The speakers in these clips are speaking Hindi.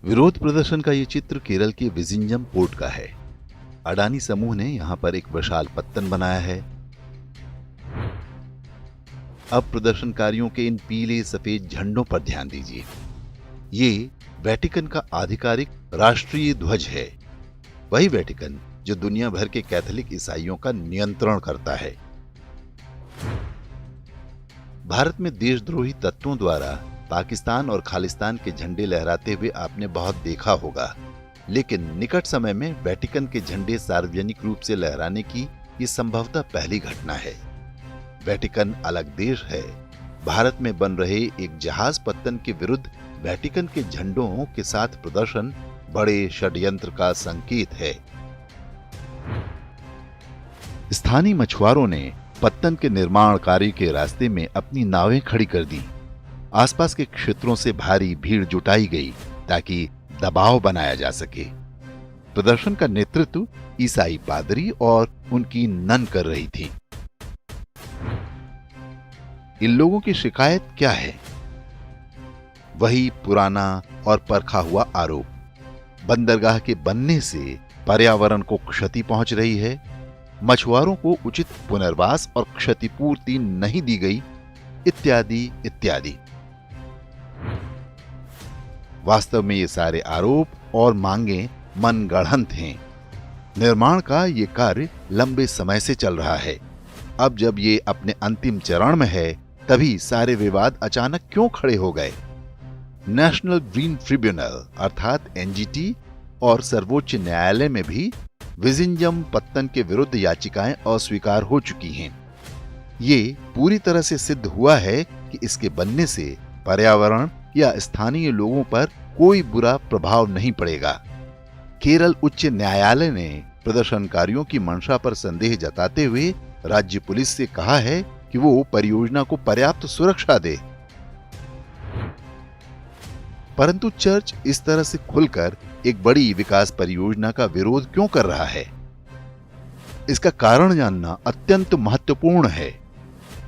विरोध प्रदर्शन का ये चित्र केरल के विजिंजम पोर्ट का है। अडानी समूह ने यहाँ पर एक विशाल पत्तन बनाया है। अब प्रदर्शनकारियों के इन पीले सफेद झंडों पर ध्यान दीजिए। ये वेटिकन का आधिकारिक राष्ट्रीय ध्वज है, वही वेटिकन जो दुनिया भर के कैथोलिक ईसाइयों का नियंत्रण करता है। भारत में देशद्रोही तत्वों द्वारा पाकिस्तान और खालिस्तान के झंडे लहराते हुए आपने बहुत देखा होगा, लेकिन निकट समय में वेटिकन के झंडे सार्वजनिक रूप से लहराने की ये संभवतः पहली घटना है। वेटिकन अलग देश है। भारत में बन रहे एक जहाज पत्तन के विरुद्ध वेटिकन के झंडों के साथ प्रदर्शन बड़े षड्यंत्र का संकेत है। स्थानीय मछुआरों ने पत्तन के निर्माण कार्य के रास्ते में अपनी नावें खड़ी कर दी। आसपास के क्षेत्रों से भारी भीड़ जुटाई गई ताकि दबाव बनाया जा सके। प्रदर्शन का नेतृत्व ईसाई पादरी और उनकी नन कर रही थी। इन लोगों की शिकायत क्या है? वही पुराना और परखा हुआ आरोप। बंदरगाह के बनने से पर्यावरण को क्षति पहुंच रही है, मछुआरों को उचित पुनर्वास और क्षतिपूर्ति नहीं दी गई, इत्यादि इत्यादि। वास्तव में ये सारे आरोप और मांगे मनगढ़ंत हैं। निर्माण का ये कार्य लंबे समय से चल रहा है। अब जब ये अपने अंतिम चरण में है, तभी सारे विवाद अचानक क्यों खड़े हो गए? नेशनल ग्रीन ट्रिब्यूनल अर्थात एनजीटी और सर्वोच्च न्यायालय में भी विजिंजम पत्तन के विरुद्ध याचिकाएं अस्वीकार हो चुकी हैं। ये पूरी तरह से सिद्ध हुआ है कि इसके बनने से पर्यावरण या स्थानीय लोगों पर कोई बुरा प्रभाव नहीं पड़ेगा। केरल उच्च न्यायालय ने प्रदर्शनकारियों की मंशा पर संदेह जताते हुए राज्य पुलिस से कहा है कि वो परियोजना को पर्याप्त सुरक्षा दे। परंतु चर्च इस तरह से खुलकर एक बड़ी विकास परियोजना का विरोध क्यों कर रहा है? इसका कारण जानना अत्यंत महत्वपूर्ण है।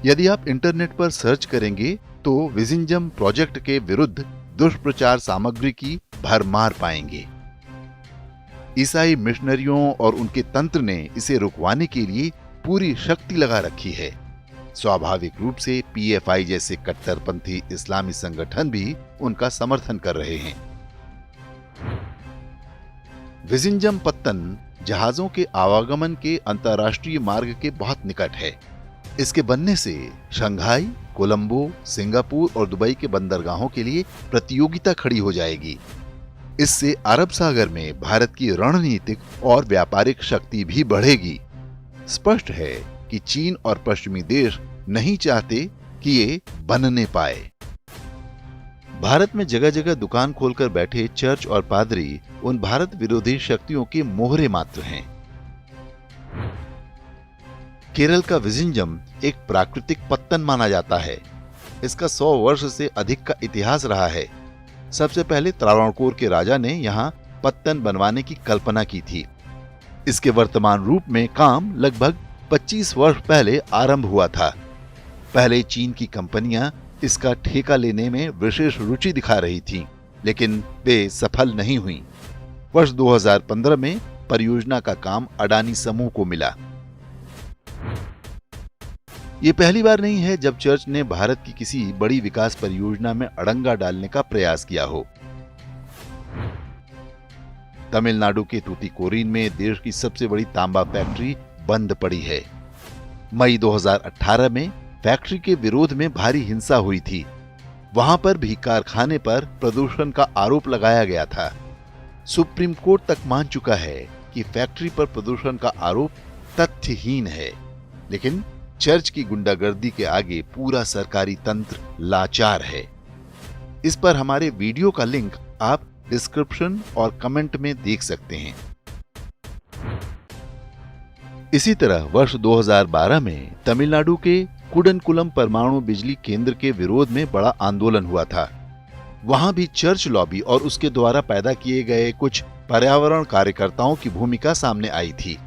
यदि आप इंटरनेट पर सर्च करेंगे तो विजिंजम प्रोजेक्ट के विरुद्ध दुष्प्रचार सामग्री की भरमार पाएंगे। ईसाई मिशनरियों और उनके तंत्र ने इसे रुकवाने के लिए पूरी शक्ति लगा रखी है। स्वाभाविक रूप से पीएफआई जैसे कट्टरपंथी इस्लामी संगठन भी उनका समर्थन कर रहे हैं। विजिंजम पत्तन जहाजों के आवागमन के अंतर्राष्ट्रीय मार्ग के बहुत निकट है। इसके बनने से शंघाई, कोलंबो, सिंगापुर और दुबई के बंदरगाहों के लिए प्रतियोगिता खड़ी हो जाएगी। इससे अरब सागर में भारत की रणनीतिक और व्यापारिक शक्ति भी बढ़ेगी। स्पष्ट है कि चीन और पश्चिमी देश नहीं चाहते कि ये बनने पाए। भारत में जगह जगह दुकान खोलकर बैठे चर्च और पादरी उन भारत विरोधी शक्तियों के मोहरे मात्र हैं। केरल का विजिंजम एक प्राकृतिक पत्तन माना जाता है। इसका 100 वर्ष से अधिक का इतिहास रहा है। सबसे पहले त्रावणकोर के राजा ने यहाँ पत्तन बनवाने की कल्पना की थी। इसके वर्तमान रूप में काम लगभग 25 वर्ष पहले आरंभ हुआ था। पहले चीन की कंपनियां इसका ठेका लेने में विशेष रुचि दिखा रही थीं, लेकिन वे सफल नहीं हुईं। वर्ष 2015 में परियोजना का काम अडानी समूह को मिला। ये पहली बार नहीं है जब चर्च ने भारत की किसी बड़ी विकास परियोजना में अड़ंगा डालने का प्रयास किया हो। तमिलनाडु के तूतीकोरिन में देश की सबसे बड़ी तांबा फैक्ट्री बंद पड़ी है। मई 2018 में फैक्ट्री के विरोध में भारी हिंसा हुई थी। वहां पर भी कारखाने पर प्रदूषण का आरोप लगाया गया था। सुप्रीम कोर्ट तक मान चुका है कि फैक्ट्री पर प्रदूषण का आरोप तथ्यहीन है, लेकिन चर्च की गुंडागर्दी के आगे पूरा सरकारी तंत्र लाचार है। इस पर हमारे वीडियो का लिंक आप डिस्क्रिप्शन और कमेंट में देख सकते हैं। इसी तरह वर्ष 2012 में तमिलनाडु के कुडनकुलम परमाणु बिजली केंद्र के विरोध में बड़ा आंदोलन हुआ था। वहां भी चर्च लॉबी और उसके द्वारा पैदा किए गए कुछ पर्यावरण कार्यकर्ताओं की भूमिका सामने आई थी।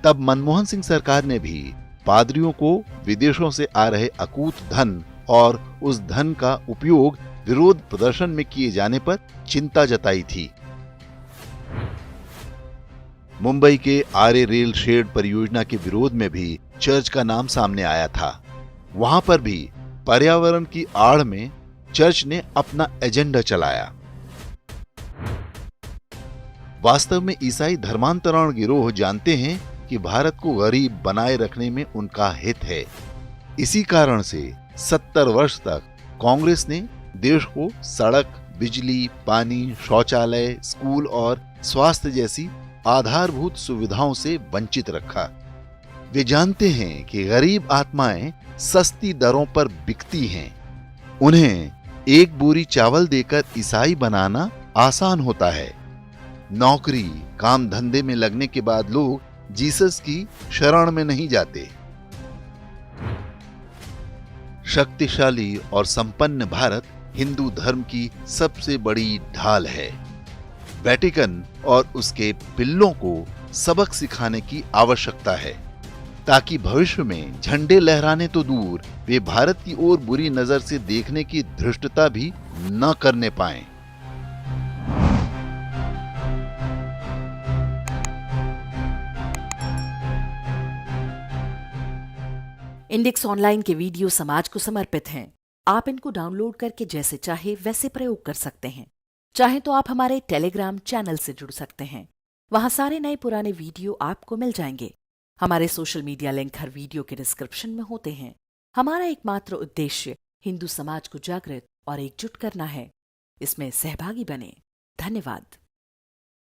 तब मनमोहन सिंह सरकार ने भी पादरियों को विदेशों से आ रहे अकूत धन और उस धन का उपयोग विरोध प्रदर्शन में किए जाने पर चिंता जताई थी। मुंबई के आरे रेल शेड परियोजना के विरोध में भी चर्च का नाम सामने आया था। वहां पर भी पर्यावरण की आड़ में चर्च ने अपना एजेंडा चलाया। वास्तव में ईसाई धर्मांतरण गिरोह जानते हैं कि भारत को गरीब बनाए रखने में उनका हित है। इसी कारण से 70 वर्ष तक कांग्रेस ने देश को सड़क, बिजली, पानी, शौचालय, स्कूल और स्वास्थ्य जैसी आधारभूत सुविधाओं से वंचित रखा। वे जानते हैं कि गरीब आत्माएं सस्ती दरों पर बिकती हैं। उन्हें एक बोरी चावल देकर ईसाई बनाना आसान होता है। नौकरी, काम धंधे में लगने के बाद लोग जीसस की शरण में नहीं जाते। शक्तिशाली और संपन्न भारत हिंदू धर्म की सबसे बड़ी ढाल है। वेटिकन और उसके पिल्लों को सबक सिखाने की आवश्यकता है, ताकि भविष्य में झंडे लहराने तो दूर, वे भारत की ओर बुरी नजर से देखने की धृष्टता भी न करने पाएं। इंडेक्स ऑनलाइन के वीडियो समाज को समर्पित हैं। आप इनको डाउनलोड करके जैसे चाहे वैसे प्रयोग कर सकते हैं। चाहे तो आप हमारे टेलीग्राम चैनल से जुड़ सकते हैं। वहां सारे नए पुराने वीडियो आपको मिल जाएंगे। हमारे सोशल मीडिया लिंक हर वीडियो के डिस्क्रिप्शन में होते हैं। हमारा एकमात्र उद्देश्य हिंदू समाज को जागृत और एकजुट करना है। इसमें सहभागी बने। धन्यवाद।